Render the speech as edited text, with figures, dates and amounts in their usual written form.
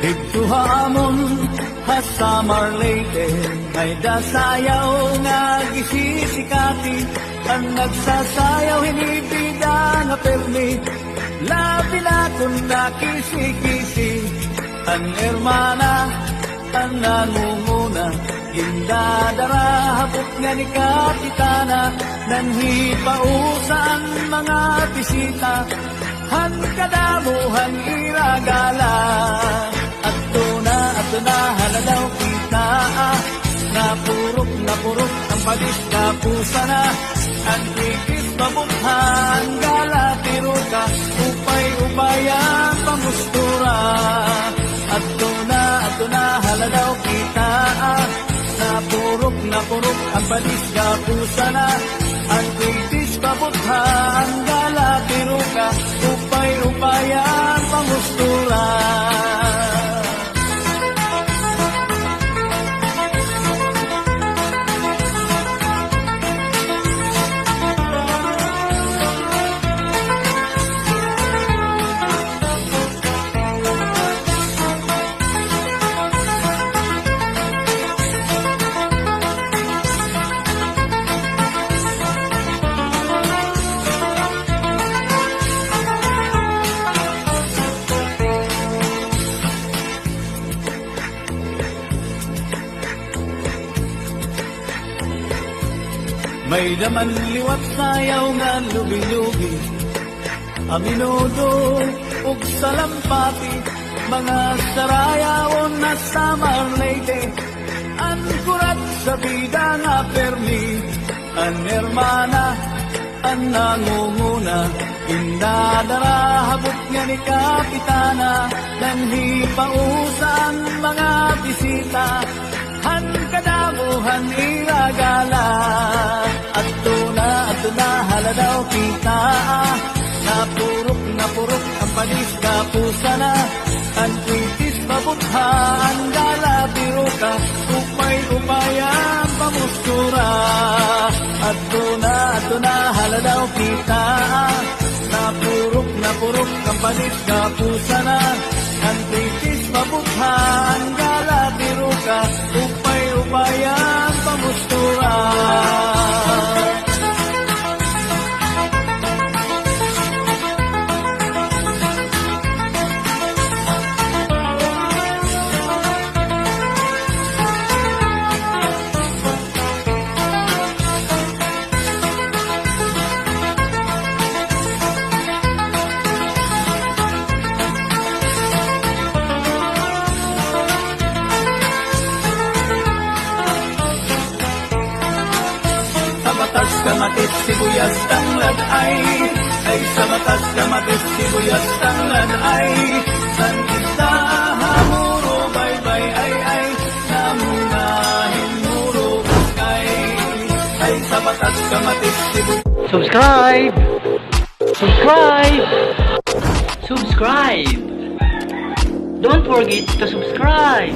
Dito hamon hasamar late ay dasayaw nga gisisikati ang nagsasayaw hinibida nga permi labi na kung nakisi-kisi ang hermana ang nangunguna indadara hapot nga ni kapitana nanhipausan mga bisita han kadamuhan iragala at na haladaw kita napurok ang palis kapusa na ang tikis pabuthan gala tiruka upay-upayang pamustura at na haladaw kita napurok ang palis kapusa na ang tikis pabuthan gala tiruka upay-upayang pamustura. May daman liwat sayaw nga lubi-lubi aminudo ug salampati mga sarayawon na summer lady an kurat sa bida nga permi an hermana an nangunguna indadara habot nga ni kapitana nanhipausan mga bisita han kadamuhan iragala at na haladaw kita napurok ang palis kapusa na ang kwitis pabuthan gala biruka upay-upayang pamustura at na haladaw kita napurok ang palis kapusa na ang kwitis pabuthan gala biruka upay-upayang pamustura. Kamatis sibuyas tanglad ay sa batas kamatis sibuyas tanglad ay san kita hamuro baybay ay namunahin muro ay sa batas kamatis sibuyas. Subscribe! Don't forget to subscribe!